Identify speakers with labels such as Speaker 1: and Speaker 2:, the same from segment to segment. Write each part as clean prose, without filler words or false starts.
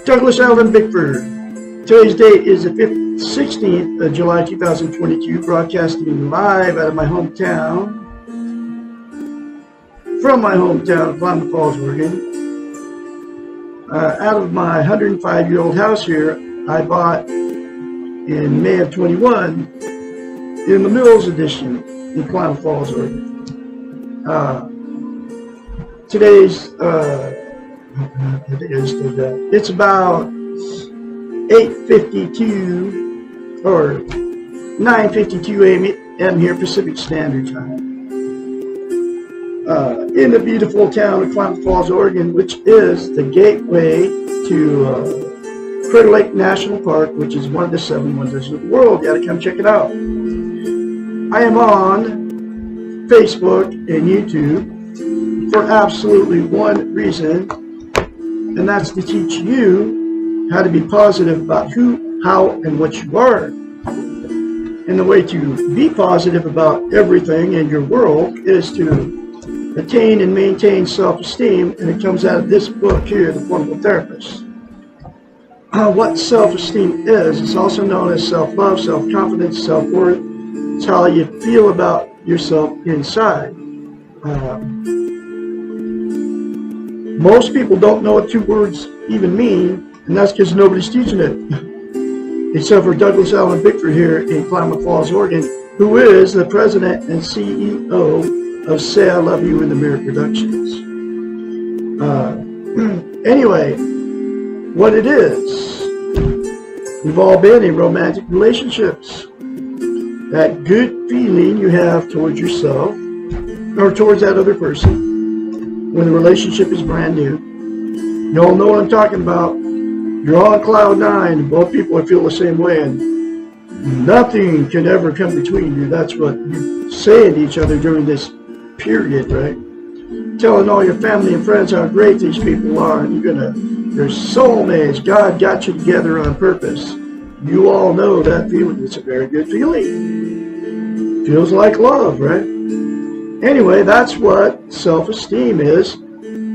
Speaker 1: Douglas Allen Bickford. Today's date is the 16th of July 2022, broadcasting live out of my hometown, from my hometown of Klamath Falls, Oregon. Out of my 105-year-old house here, I bought in May of 21 in the Mills Edition in Klamath Falls, Oregon. Today's, I think I just did that. It's about 8:52 or 9:52 a.m. here Pacific Standard Time. In the beautiful town of Klamath Falls, Oregon, which is the gateway to Crater Lake National Park, which is one of the 7 wonders of the world. You gotta come check it out. I am on Facebook and YouTube for absolutely one reason, and that's to teach you how to be positive about who, how, and what you are. And the way to be positive about everything in your world is to attain and maintain self-esteem, and it comes out of this book here, The Portable Therapist. What self-esteem is, it's also known as self-love, self-confidence, self-worth. It's how you feel about yourself inside. Most people don't know what 2 words even mean, and that's because nobody's teaching it. Except for Douglas Allen Bickford here in Klamath Falls, Oregon, who is the president and CEO of Say I Love You in the Mirror Productions. Anyway, what it is, we've all been in romantic relationships. That good feeling you have towards yourself or towards that other person when the relationship is brand new. You all know what I'm talking about. You're on cloud 9, and both people feel the same way, and nothing can ever come between you. That's what you say to each other during this period, right? Telling all your family and friends how great these people are, and you're soulmates. God got you together on purpose. You all know that feeling. It's a very good feeling. Feels like love, right? Anyway, that's what self-esteem is,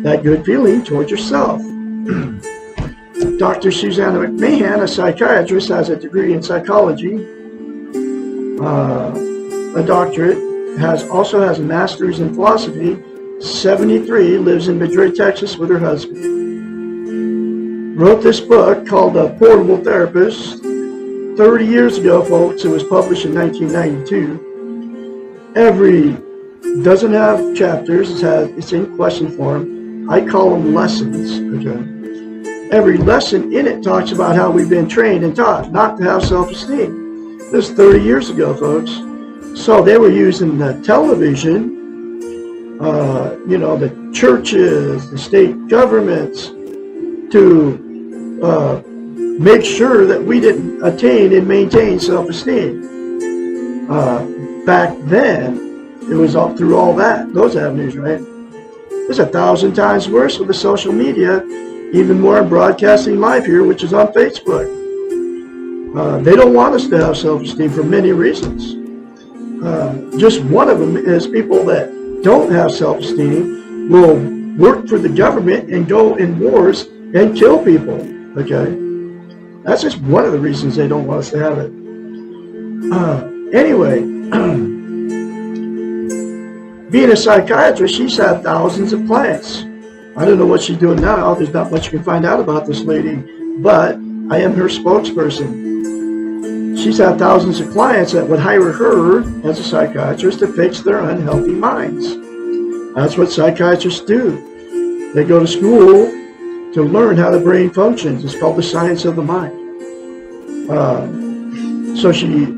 Speaker 1: that good feeling towards yourself. Dr. Susanna McMahon, a psychiatrist, has a degree in psychology, a doctorate, also has a master's in philosophy, 73, lives in Madrid, Texas with her husband. Wrote this book called The Portable Therapist 30 years ago, folks. It was published in 1992. Doesn't have chapters, it's in question form. I call them lessons, okay? Every lesson in it talks about how we've been trained and taught not to have self-esteem. This was 30 years ago, folks. So they were using the television, the churches, the state governments to make sure that we didn't attain and maintain self-esteem. Back then, it was all through all those avenues, right? It's 1,000 times worse with the social media, even more in broadcasting live here, which is on Facebook. They don't want us to have self-esteem for many reasons. Just one of them is people that don't have self-esteem will work for the government and go in wars and kill people, okay? That's just one of the reasons they don't want us to have it. Anyway, being a psychiatrist, she's had thousands of clients. I don't know what she's doing now. There's not much you can find out about this lady, but I am her spokesperson. She's had thousands of clients that would hire her as a psychiatrist to fix their unhealthy minds. That's what psychiatrists do. They go to school to learn how the brain functions. It's called the science of the mind. So she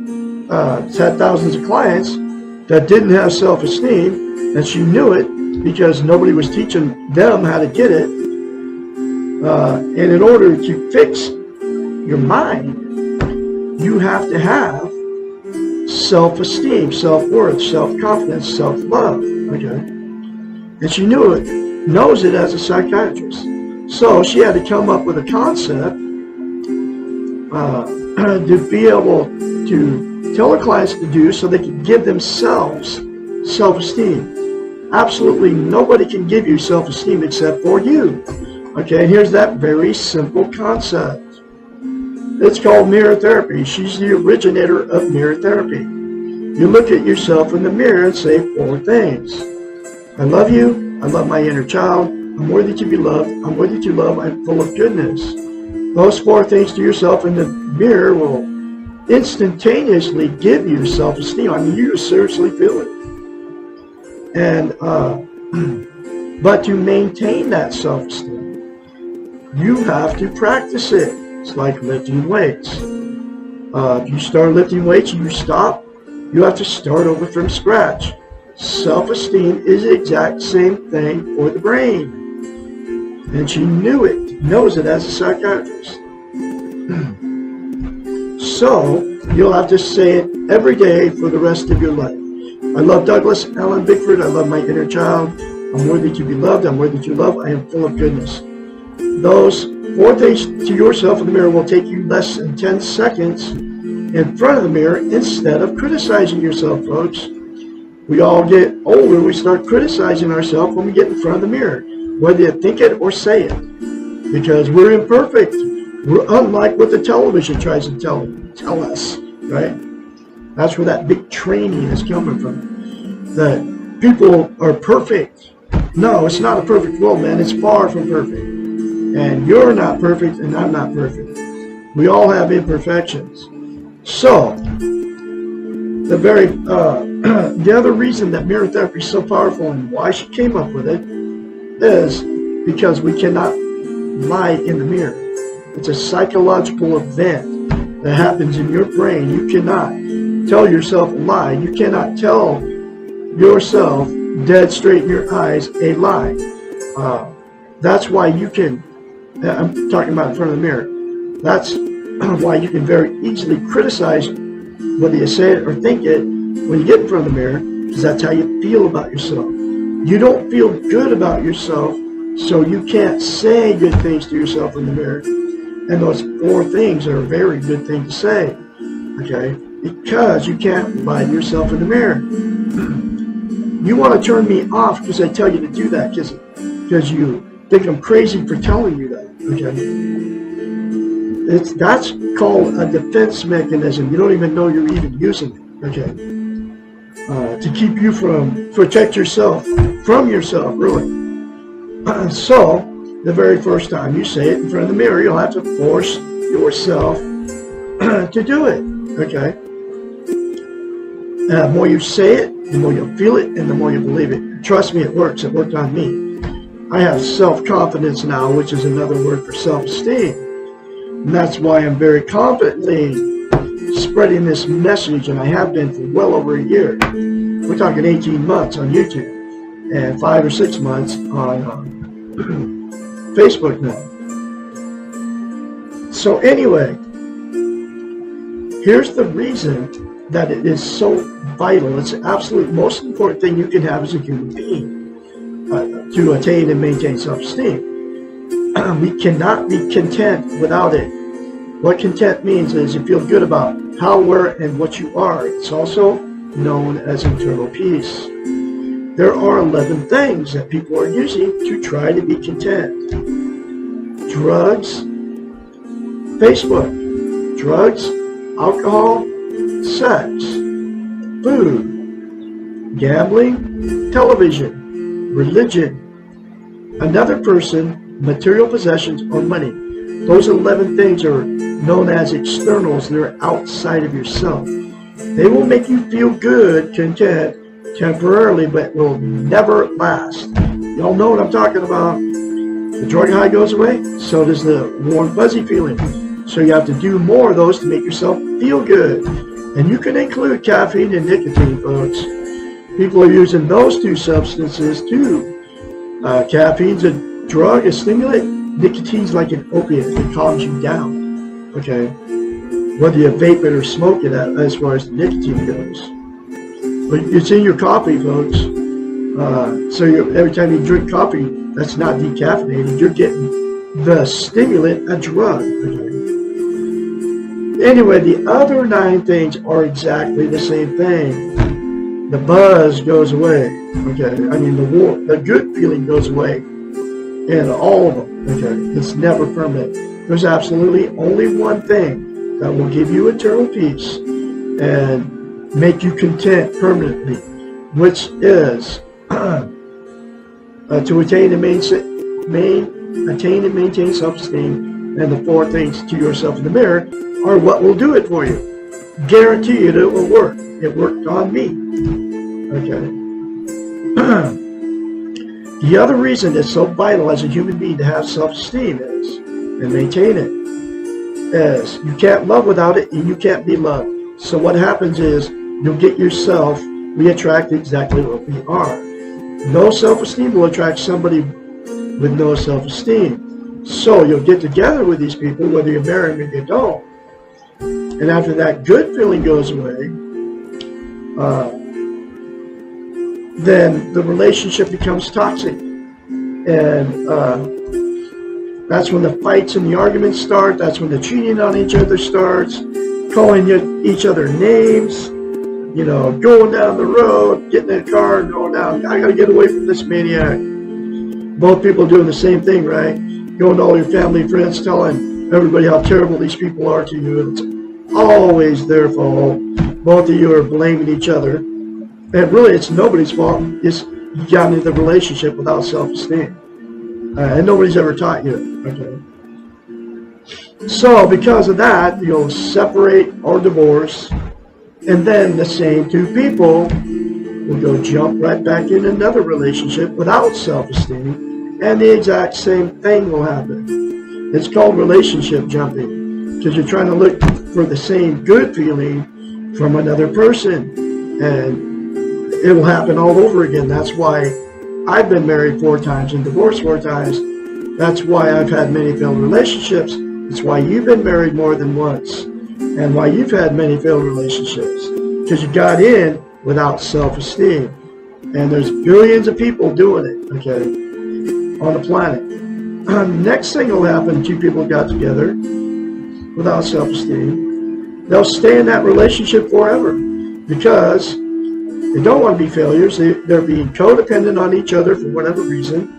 Speaker 1: had thousands of clients that didn't have self-esteem, and she knew it because nobody was teaching them how to get it. And in order to fix your mind, you have to have self-esteem, self-worth, self-confidence, self-love, okay? And she knows it as a psychiatrist. So she had to come up with a concept to be able to tell her clients to do so they can give themselves self-esteem. Absolutely nobody can give you self-esteem except for you. Okay, and here's that very simple concept. It's called mirror therapy. She's the originator of mirror therapy. You look at yourself in the mirror and say 4 things. I love you. I love my inner child. I'm worthy to be loved. I'm worthy to love. I'm full of goodness. Those 4 things to yourself in the mirror will instantaneously give you self-esteem. I mean, you seriously feel it. And but to maintain that self-esteem, you have to practice it. It's like lifting weights. If you start lifting weights and you stop, you have to start over from scratch. Self-esteem is the exact same thing for the brain. And she knows it as a psychiatrist. So, you'll have to say it every day for the rest of your life. I love Douglas, Ellen, Bickford. I love my inner child. I'm worthy to be loved. I'm worthy to love. I am full of goodness. Those 4 things to yourself in the mirror will take you less than 10 seconds in front of the mirror instead of criticizing yourself, folks. We all get older. We start criticizing ourselves when we get in front of the mirror, whether you think it or say it, because we're imperfect. We're unlike what the television tries to tell us, right? That's where that big training is coming from, that people are perfect. No, it's not a perfect world, man. It's far from perfect. And you're not perfect, and I'm not perfect. We all have imperfections. So, the other reason that mirror therapy is so powerful and why she came up with it is because we cannot lie in the mirror. It's a psychological event that happens in your brain. You cannot tell yourself a lie. You cannot tell yourself dead straight in your eyes a lie. That's why you can, I'm talking about in front of the mirror, that's why you can very easily criticize whether you say it or think it when you get in front of the mirror, because that's how you feel about yourself. You don't feel good about yourself, so you can't say good things to yourself in the mirror. And those 4 things are a very good thing to say, okay? Because you can't lie to yourself in the mirror. You want to turn me off because I tell you to do that, because you think I'm crazy for telling you that, okay? That's called a defense mechanism. You don't even know you're even using it, okay? To keep you protect yourself from yourself, really. So, the very first time you say it in front of the mirror, you'll have to force yourself to do it, okay? The more you say it, the more you'll feel it, and the more you believe it. Trust me, it works. It worked on me. I have self-confidence now, which is another word for self-esteem. And that's why I'm very confidently spreading this message, and I have been for well over a year. We're talking 18 months on YouTube, and 5 or 6 months on Facebook now. So anyway, here's the reason that it is so vital. It's the absolute most important thing you can have as a human being to attain and maintain self-esteem. We cannot be content without it. What content means is you feel good about how, where, and what you are. It's also known as internal peace. There are 11 things that people are using to try to be content. Drugs, Facebook, drugs, alcohol, sex, food, gambling, television, religion, another person, material possessions, or money. Those 11 things are known as externals. They're outside of yourself. They will make you feel good, content, temporarily, but will never last. Y'all know what I'm talking about. The drug high goes away, so does the warm, fuzzy feeling. So you have to do more of those to make yourself feel good. And you can include caffeine and nicotine, folks. People are using those 2 substances too. Caffeine's a drug, a stimulant. Nicotine's like an opiate. It calms you down. Okay? Whether you vape it or smoke it as far as the nicotine goes. But it's in your coffee, folks. So every time you drink coffee that's not decaffeinated, you're getting the stimulant, a drug. Okay? Anyway, the other 9 things are exactly the same thing. The buzz goes away. Okay, I mean the good feeling goes away. in all of them. Okay, it's never permanent. There's absolutely only one thing that will give you eternal peace and make you content permanently, which is to attain and maintain self-esteem. And the four things to yourself in the mirror are what will do it for you. Guarantee you that it will work. It worked on me. Okay. The other reason it's so vital as a human being to have self-esteem is, and maintain it, is you can't love without it, and you can't be loved. So what happens is you'll get yourself, we attract exactly what we are. No self-esteem will attract somebody with no self-esteem. So you'll get together with these people, whether you marry them or you don't. And after that good feeling goes away, then the relationship becomes toxic. And that's when the fights and the arguments start. That's when the cheating on each other starts, calling each other names, you know, going down the road, getting in a car and going down, I got to get away from this maniac. Both people doing the same thing, right? Going to all your family, friends, telling everybody how terrible these people are to you. And it's always their fault. Both of you are blaming each other. And really, it's nobody's fault. It's you got into the relationship without self-esteem. And nobody's ever taught you. Okay. So, because of that, you'll separate or divorce. And then the same two people will go jump right back in another relationship without self-esteem. And the exact same thing will happen. It's called relationship jumping. Because you're trying to look for the same good feeling from another person. And it will happen all over again. That's why I've been married 4 times and divorced 4 times. That's why I've had many failed relationships. It's why you've been married more than once. And why you've had many failed relationships. Because you got in without self-esteem. And there's billions of people doing it, okay, on the planet. Next thing will happen, 2 people got together without self-esteem. They'll stay in that relationship forever. Because they don't want to be failures. They're being codependent on each other for whatever reason.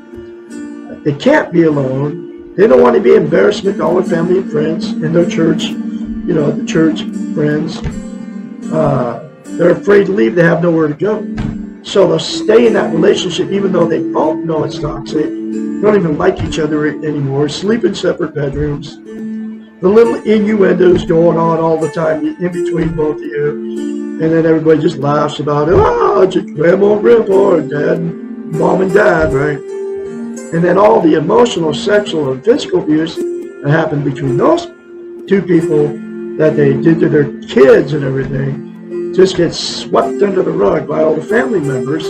Speaker 1: They can't be alone. They don't want to be embarrassment to all their family and friends and their church, you know, the church friends. They're afraid to leave. They have nowhere to go. So they'll stay in that relationship even though they both know it's toxic. They don't even like each other anymore. Sleep in separate bedrooms. The little innuendos going on all the time in between both of you. And then everybody just laughs about it. Oh, it's just grandma and grandpa, or dad, mom and dad, right? And then all the emotional, sexual, and physical abuse that happened between those 2 people that they did to their kids and everything just gets swept under the rug by all the family members,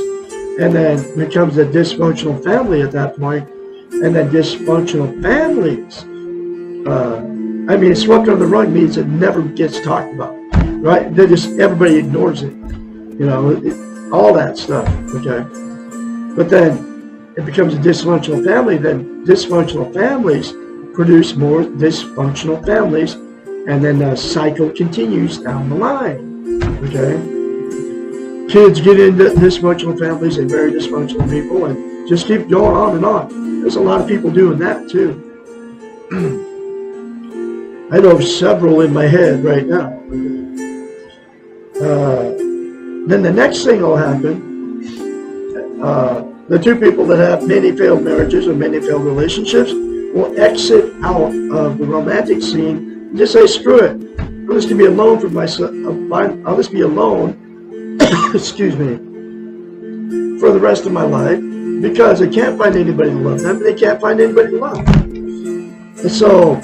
Speaker 1: and then becomes a dysfunctional family at that point. And then dysfunctional families, I mean, swept under the rug means it never gets talked about. Right? They just, everybody ignores it. You know, all that stuff, okay? But then it becomes a dysfunctional family. Then dysfunctional families produce more dysfunctional families. And then the cycle continues down the line, okay? Kids get into dysfunctional families and marry dysfunctional people and just keep going on and on. There's a lot of people doing that too. I know of several in my head right now. Then the next thing will happen, the 2 people that have many failed marriages or many failed relationships will exit out of the romantic scene and just say, screw it. I'm just going to be alone for myself. I'll just be alone, excuse me, for the rest of my life because they can't find anybody to love them. They can't find anybody to love. And so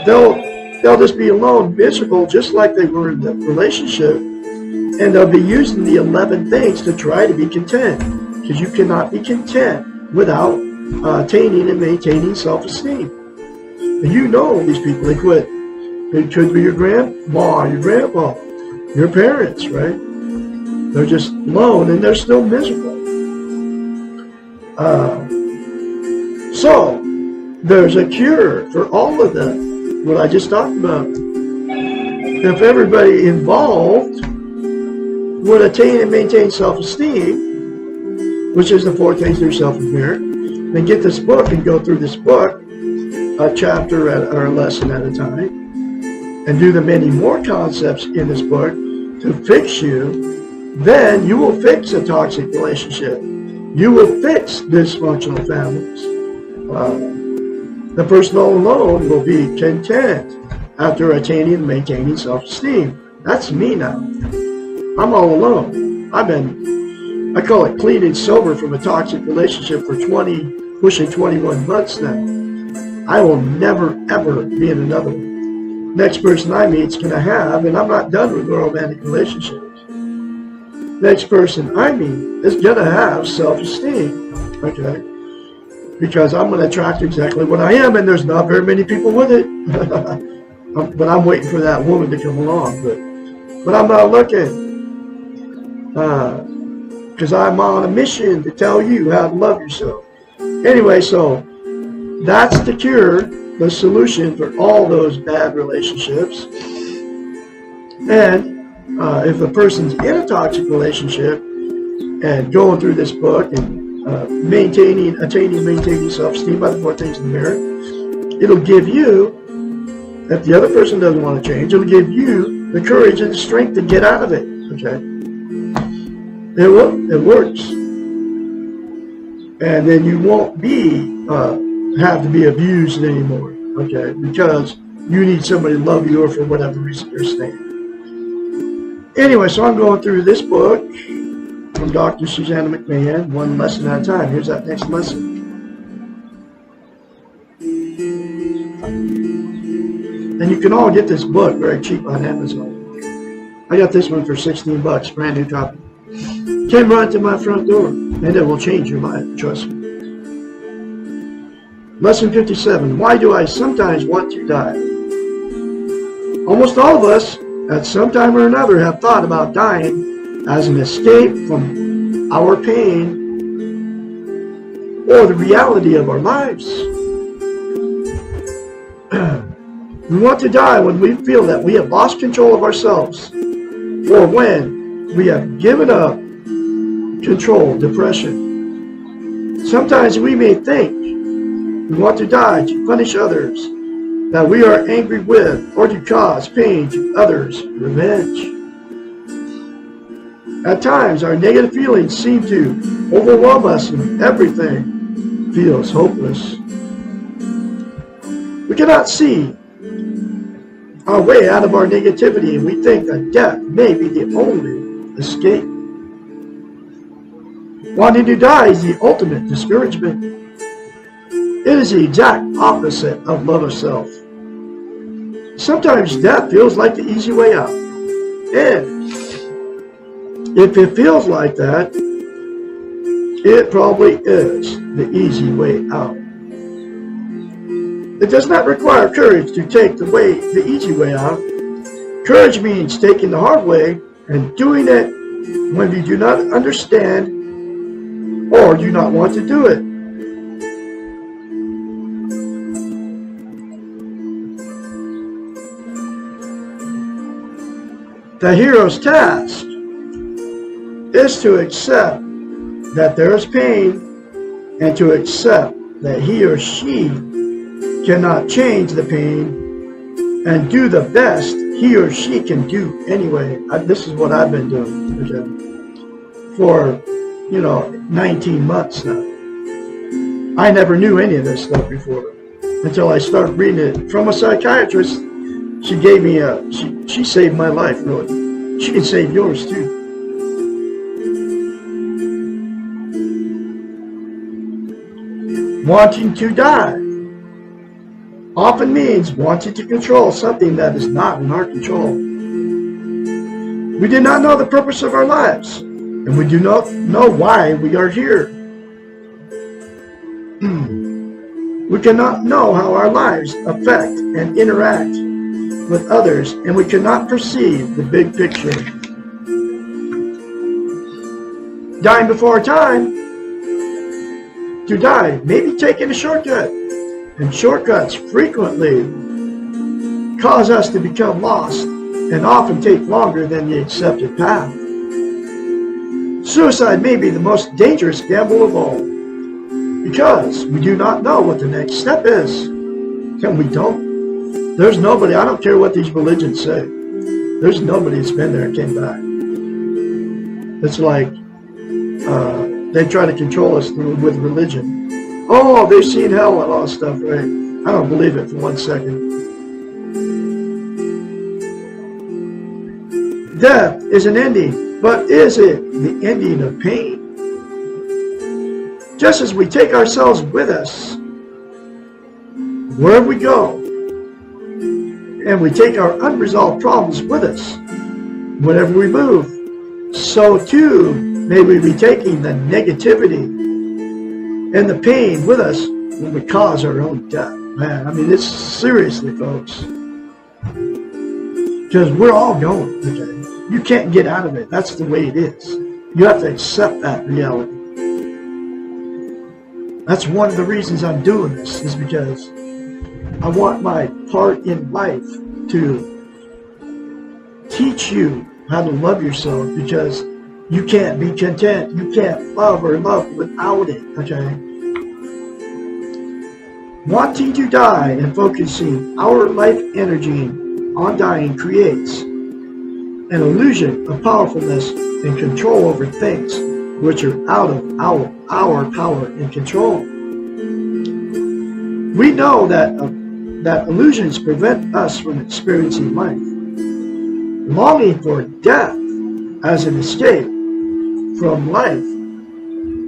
Speaker 1: they'll just be alone, miserable, just like they were in the relationship, and they'll be using the 11 things to try to be content, because you cannot be content without attaining and maintaining self-esteem. And you know these people, they quit. It could be your grandma, your grandpa, your parents, right? They're just alone, and they're still miserable. So, there's a cure for all of that. What I just talked about. If everybody involved would attain and maintain self-esteem, which is the 4 things to yourself in the mirror, and get this book and go through this book a chapter or a lesson at a time, and do the many more concepts in this book to fix you, then you will fix a toxic relationship. You will fix dysfunctional families. The person all alone will be content after attaining and maintaining self-esteem. That's me now. I'm all alone. I call it clean and sober from a toxic relationship for pushing 21 months now. I will never, ever be in another one. Next person I meet is going to have, and I'm not done with romantic relationships. Next person I meet is going to have self-esteem, okay? Because I'm going to attract exactly what I am, and there's not very many people with it. But I'm waiting for that woman to come along. But I'm not looking. Because I'm on a mission to tell you how to love yourself. Anyway, so that's the cure, the solution for all those bad relationships. And if a person's in a toxic relationship and going through this book and attaining self-esteem by the 4 things in the mirror, it'll give you, if the other person doesn't want to change, it'll give you the courage and the strength to get out of it. Okay? It works. And then you won't have to be abused anymore. Okay? Because you need somebody to love you, or for whatever reason you're staying. Anyway, so I'm going through this book from Dr. Susanna McMahon, one lesson at a time. Here's that next lesson. And you can all get this book very cheap on Amazon. I got this one for $16, brand new copy. Came right to my front door, and it will change your life, trust me. Lesson 57, why do I sometimes want to die? Almost all of us, at some time or another, have thought about dying as an escape from our pain or the reality of our lives. We want to die when we feel that we have lost control of ourselves, or when we have given up control, depression. Sometimes we may think we want to die to punish others that we are angry with, or to cause pain to others, revenge. At times, our negative feelings seem to overwhelm us and everything feels hopeless. We cannot see our way out of our negativity, and we think that death may be the only escape. Wanting to die is the ultimate discouragement. It is the exact opposite of love of self. Sometimes death feels like the easy way out. And if it feels like that, it probably is the easy way out. It does not require courage to take the easy way out. Courage means taking the hard way and doing it when you do not understand or do not want to do it. The hero's task is to accept that there is pain and to accept that he or she cannot change the pain and do the best he or she can do anyway. This is what I've been doing for 19 months now. I never knew any of this stuff before until I started reading it from a psychiatrist. She gave me she saved my life, really. She can save yours too. Wanting to die often means wanting to control something that is not in our control. We do not know the purpose of our lives, and we do not know why we are here. We cannot know how our lives affect and interact with others, and we cannot perceive the big picture. Dying before our time. To die may be taking a shortcut, and shortcuts frequently cause us to become lost and often take longer than the accepted path. Suicide may be the most dangerous gamble of all. Because we do not know what the next step is. And we don't. There's nobody, I don't care what these religions say. There's nobody that's been there and came back. It's like they try to control us with religion. Oh, they've seen hell and all this stuff, right? I don't believe it for 1 second. Death is an ending, but is it the ending of pain? Just as we take ourselves with us wherever we go, and we take our unresolved problems with us whenever we move, so too may we be taking the negativity and the pain with us when we cause our own death. Man, I mean, it's seriously, folks. Because we're all going, okay? You can't get out of it. That's the way it is. You have to accept that reality. That's one of the reasons I'm doing this, is because I want my part in life to teach you how to love yourself, because you can't be content. You can't love or love without it, okay? Wanting to die and focusing our life energy on dying creates an illusion of powerfulness and control over things which are out of our power and control. We know that illusions prevent us from experiencing life. Longing for death as an escape from life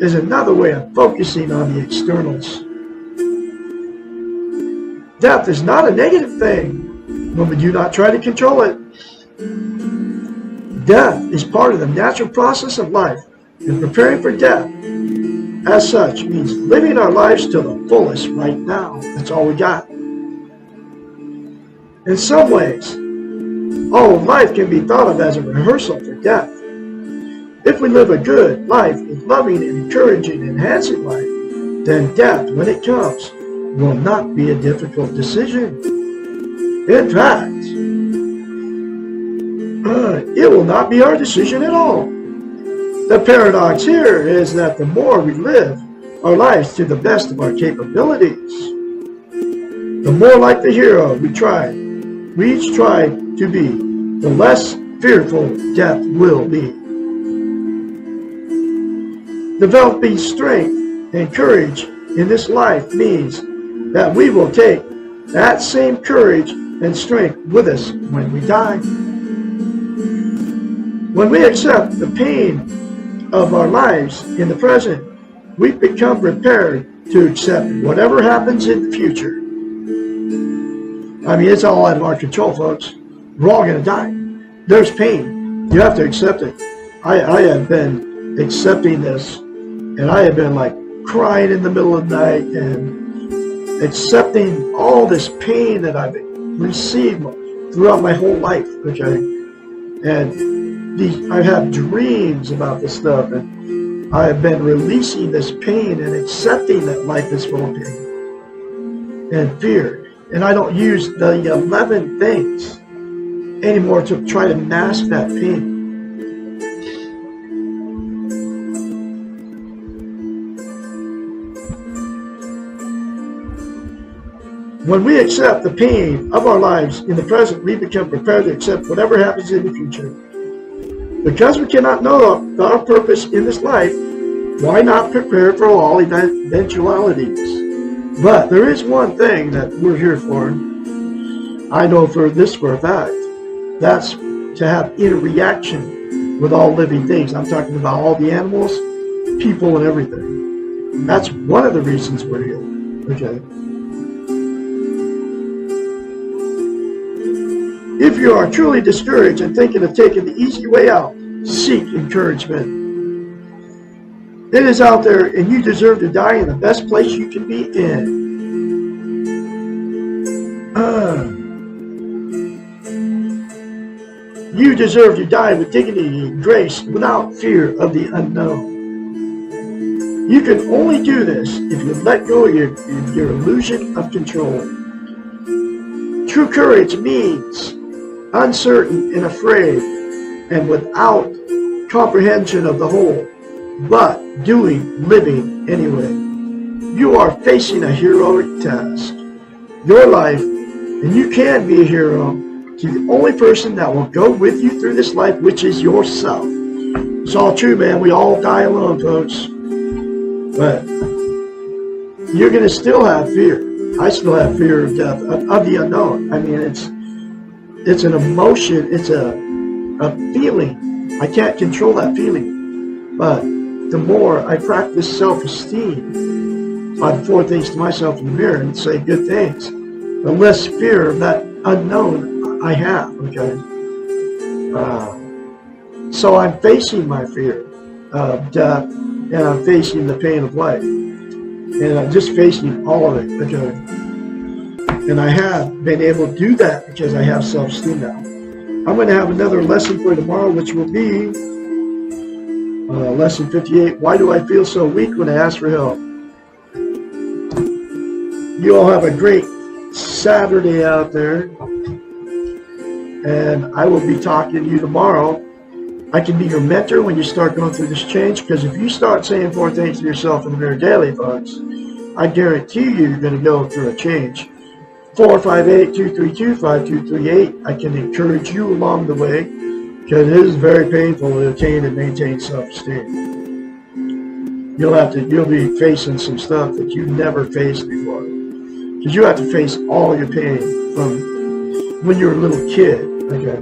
Speaker 1: is another way of focusing on the externals. Death is not a negative thing when we do not try to control it. Death is part of the natural process of life, and preparing for death as such means living our lives to the fullest right now. That's all we got. In some ways, all of life can be thought of as a rehearsal for death. If we live a good life with loving and encouraging and enhancing life, then death, when it comes, will not be a difficult decision. In fact, it will not be our decision at all. The paradox here is that the more we live our lives to the best of our capabilities, the more like the hero we each try to be, the less fearful death will be. Developing strength and courage in this life means that we will take that same courage and strength with us when we die. When we accept the pain of our lives in the present, we become prepared to accept whatever happens in the future. I mean, it's all out of our control, folks. We're all going to die. There's pain. You have to accept it. I have been accepting this, and I have been like crying in the middle of the night and accepting all this pain that I've received throughout my whole life, okay? And I have dreams about this stuff, and I have been releasing this pain and accepting that life is full of pain and fear. And I don't use the 11 things anymore to try to mask that pain. When we accept the pain of our lives in the present, we become prepared to accept whatever happens in the future. Because we cannot know our purpose in this life, why not prepare for all eventualities? But there is one thing that we're here for. I know for a fact. That's to have interaction with all living things. I'm talking about all the animals, people, and everything. That's one of the reasons we're here. Okay. If you are truly discouraged and thinking of taking the easy way out, seek encouragement. It is out there, and you deserve to die in the best place you can be in. You deserve to die with dignity and grace without fear of the unknown. You can only do this if you let go of your illusion of control. True courage means uncertain and afraid and without comprehension of the whole, but living anyway. You are facing a heroic task. Your life, and you can be a hero to the only person that will go with you through this life, which is yourself. It's all true, man. We all die alone, folks. But you're going to still have fear. I still have fear of death, of the unknown. I mean, it's an emotion. It's a feeling. I can't control that feeling. But the more I practice self-esteem, I have 4 things to myself in the mirror and say good things, the less fear of that unknown I have, okay? So I'm facing my fear of death, and I'm facing the pain of life. And I'm just facing all of it, okay? And I have been able to do that because I have self-esteem now. I'm going to have another lesson for you tomorrow, which will be lesson 58. Why do I feel so weak when I ask for help? You all have a great Saturday out there. And I will be talking to you tomorrow. I can be your mentor when you start going through this change, because if you start saying 4 things to yourself in the mirror daily, folks, I guarantee you're going to go through a change. 458-232-5238. I can encourage you along the way, because it is very painful to attain and maintain self-esteem. You'll be facing some stuff that you've never faced before, because you have to face all your pain from when you're a little kid. Okay.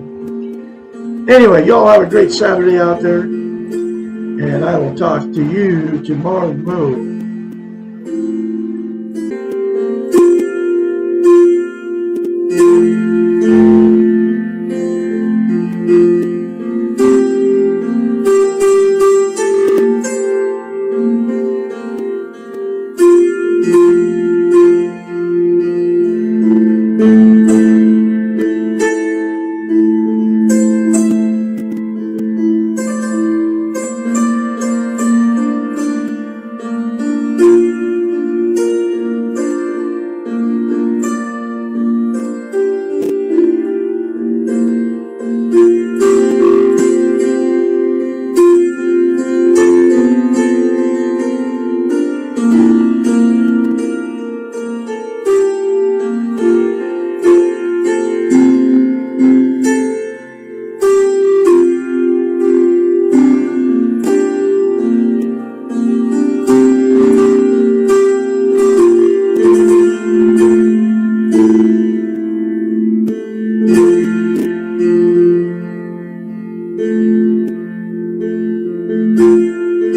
Speaker 1: Anyway, y'all have a great Saturday out there, and I will talk to you tomorrow.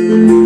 Speaker 1: Thank you.